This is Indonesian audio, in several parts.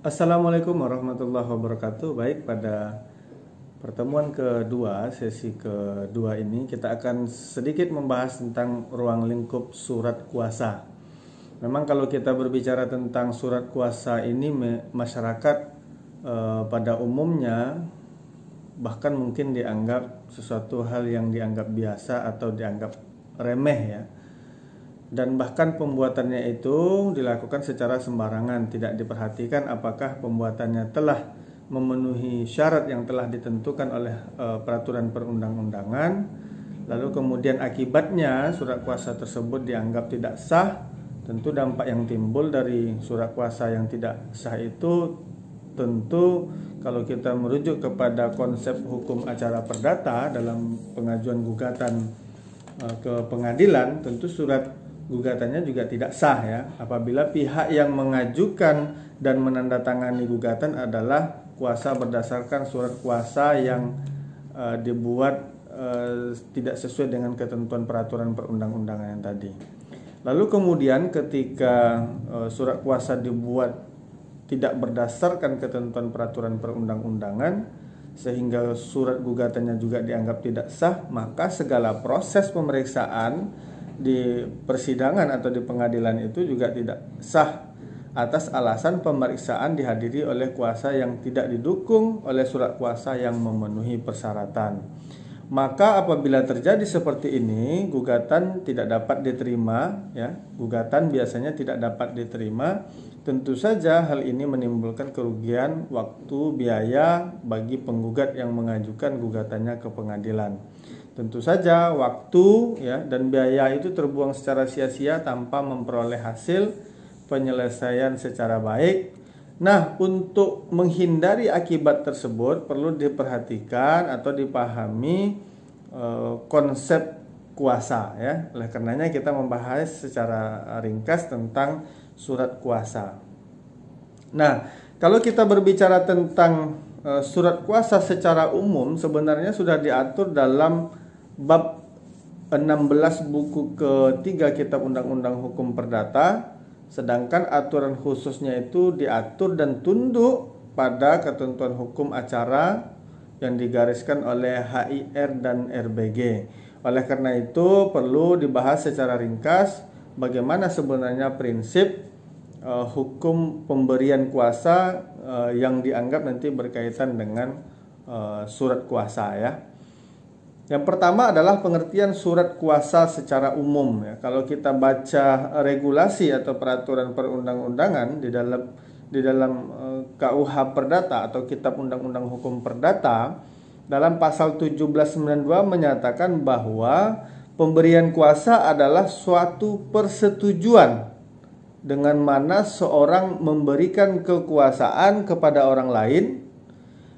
Assalamualaikum warahmatullahi wabarakatuh. Baik, pada pertemuan kedua, sesi kedua ini kita akan sedikit membahas tentang ruang lingkup surat kuasa. Memang kalau kita berbicara tentang surat kuasa ini, masyarakat pada umumnya bahkan mungkin dianggap sesuatu hal yang dianggap biasa atau dianggap remeh ya. Dan bahkan pembuatannya itu dilakukan secara sembarangan, tidak diperhatikan apakah pembuatannya telah memenuhi syarat yang telah ditentukan oleh peraturan perundang-undangan. Lalu kemudian akibatnya surat kuasa tersebut dianggap tidak sah. Tentu dampak yang timbul dari surat kuasa yang tidak sah itu tentu kalau kita merujuk kepada konsep hukum acara perdata dalam pengajuan gugatan ke pengadilan, tentu surat gugatannya juga tidak sah ya, apabila pihak yang mengajukan dan menandatangani gugatan adalah kuasa berdasarkan surat kuasa yang dibuat tidak sesuai dengan ketentuan peraturan perundang-undangan yang tadi. Lalu kemudian ketika surat kuasa dibuat tidak berdasarkan ketentuan peraturan perundang-undangan sehingga surat gugatannya juga dianggap tidak sah, maka segala proses pemeriksaan di persidangan atau di pengadilan itu juga tidak sah atas alasan pemeriksaan dihadiri oleh kuasa yang tidak didukung oleh surat kuasa yang memenuhi persyaratan. Maka apabila terjadi seperti ini, gugatan tidak dapat diterima ya. Gugatan biasanya tidak dapat diterima. Tentu saja hal ini menimbulkan kerugian waktu, biaya bagi penggugat yang mengajukan gugatannya ke pengadilan. Tentu saja waktu ya dan biaya itu terbuang secara sia-sia tanpa memperoleh hasil penyelesaian secara baik. Nah, untuk menghindari akibat tersebut perlu diperhatikan atau dipahami konsep kuasa ya. Oleh karenanya kita membahas secara ringkas tentang surat kuasa. Nah, kalau kita berbicara tentang surat kuasa secara umum sebenarnya sudah diatur dalam bab 16 buku ketiga Kitab Undang-Undang Hukum Perdata, sedangkan aturan khususnya itu diatur dan tunduk pada ketentuan hukum acara yang digariskan oleh HIR dan RBG. Oleh karena itu perlu dibahas secara ringkas bagaimana sebenarnya prinsip hukum pemberian kuasa yang dianggap nanti berkaitan dengan surat kuasa ya. Yang pertama adalah pengertian surat kuasa secara umum ya. Kalau kita baca regulasi atau peraturan perundang-undangan di dalam KUH Perdata atau Kitab Undang-Undang Hukum Perdata, dalam pasal 1792 menyatakan bahwa pemberian kuasa adalah suatu persetujuan dengan mana seorang memberikan kekuasaan kepada orang lain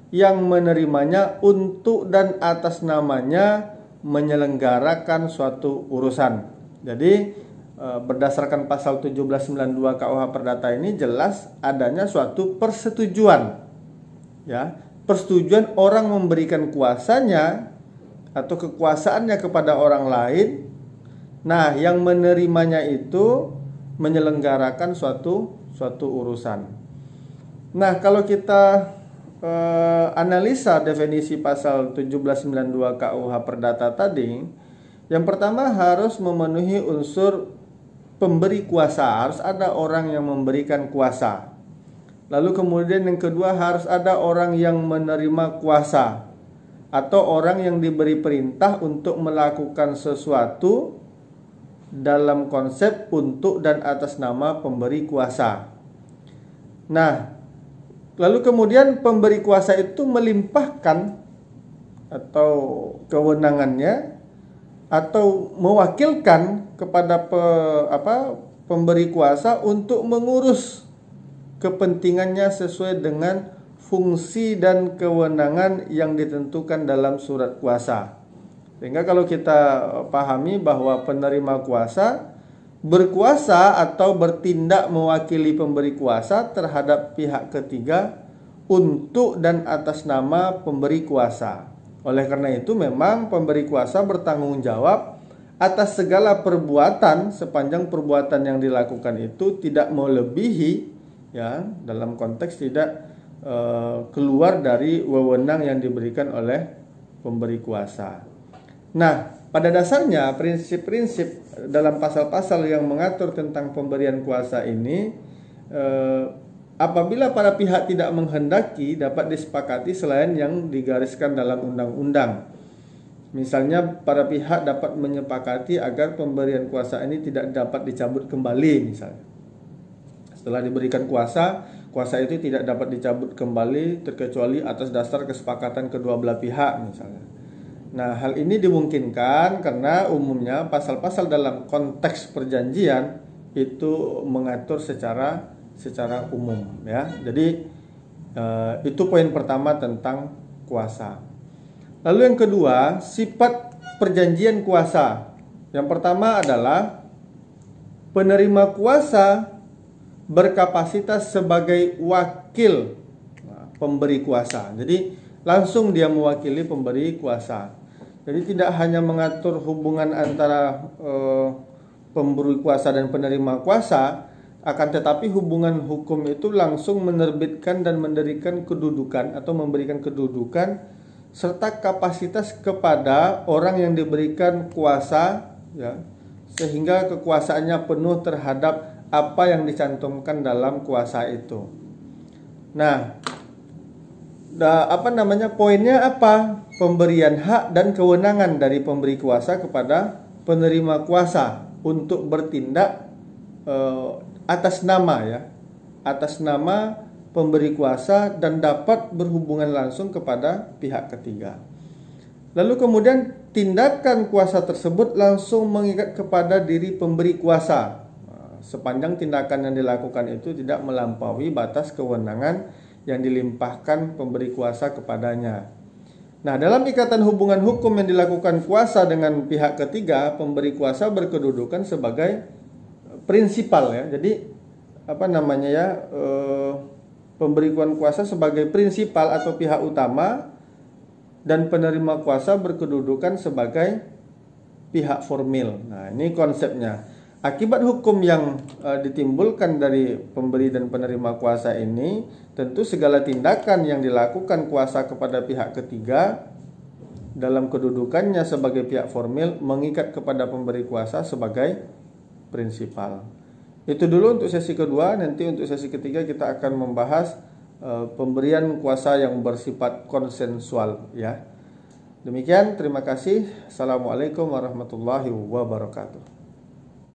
yang menerimanya untuk dan atas namanya menyelenggarakan suatu urusan. Jadi berdasarkan pasal 1792 KUH Perdata ini jelas adanya suatu persetujuan ya, persetujuan orang memberikan kuasanya atau kekuasaannya kepada orang lain. Nah, yang menerimanya itu menyelenggarakan suatu urusan. Nah, kalau kita analisa definisi pasal 1792 KUH Perdata tadi, yang pertama harus memenuhi unsur pemberi kuasa, harus ada orang yang memberikan kuasa. Lalu kemudian yang kedua harus ada orang yang menerima kuasa atau orang yang diberi perintah untuk melakukan sesuatu dalam konsep untuk dan atas nama pemberi kuasa. Nah, lalu kemudian pemberi kuasa itu melimpahkan atau kewenangannya atau mewakilkan kepada pemberi kuasa untuk mengurus kepentingannya sesuai dengan fungsi dan kewenangan yang ditentukan dalam surat kuasa. Sehingga kalau kita pahami bahwa penerima kuasa berkuasa atau bertindak mewakili pemberi kuasa terhadap pihak ketiga untuk dan atas nama pemberi kuasa. Oleh karena itu memang pemberi kuasa bertanggung jawab atas segala perbuatan sepanjang perbuatan yang dilakukan itu tidak melebihi ya, dalam konteks tidak keluar dari wewenang yang diberikan oleh pemberi kuasa. Nah, pada dasarnya prinsip-prinsip dalam pasal-pasal yang mengatur tentang pemberian kuasa ini, apabila para pihak tidak menghendaki, dapat disepakati selain yang digariskan dalam undang-undang. Misalnya para pihak dapat menyepakati agar pemberian kuasa ini tidak dapat dicabut kembali misalnya. Setelah diberikan kuasa itu tidak dapat dicabut kembali terkecuali atas dasar kesepakatan kedua belah pihak misalnya. Nah, hal ini dimungkinkan karena umumnya pasal-pasal dalam konteks perjanjian itu mengatur secara umum, ya. Jadi itu poin pertama tentang kuasa. Lalu yang kedua, sifat perjanjian kuasa. Yang pertama adalah penerima kuasa berkapasitas sebagai wakil pemberi kuasa. Jadi langsung dia mewakili pemberi kuasa. Jadi tidak hanya mengatur hubungan antara pemberi kuasa dan penerima kuasa, akan tetapi hubungan hukum itu langsung menerbitkan dan mendirikan kedudukan atau memberikan kedudukan serta kapasitas kepada orang yang diberikan kuasa, ya, sehingga kekuasaannya penuh terhadap apa yang dicantumkan dalam kuasa itu. Nah, poinnya apa? Pemberian hak dan kewenangan dari pemberi kuasa kepada penerima kuasa untuk bertindak atas nama pemberi kuasa dan dapat berhubungan langsung kepada pihak ketiga. Lalu kemudian tindakan kuasa tersebut langsung mengikat kepada diri pemberi kuasa, sepanjang tindakan yang dilakukan itu tidak melampaui batas kewenangan yang dilimpahkan pemberi kuasa kepadanya. Nah, dalam ikatan hubungan hukum yang dilakukan kuasa dengan pihak ketiga, pemberi kuasa berkedudukan sebagai prinsipal, ya. Jadi pemberi kuasa sebagai prinsipal atau pihak utama dan penerima kuasa berkedudukan sebagai pihak formil. Nah, ini konsepnya. Akibat hukum yang ditimbulkan dari pemberi dan penerima kuasa ini, tentu segala tindakan yang dilakukan kuasa kepada pihak ketiga dalam kedudukannya sebagai pihak formil mengikat kepada pemberi kuasa sebagai prinsipal. Itu dulu untuk sesi kedua. Nanti untuk sesi ketiga kita akan membahas pemberian kuasa yang bersifat konsensual, ya. Demikian, terima kasih. Assalamualaikum warahmatullahi wabarakatuh.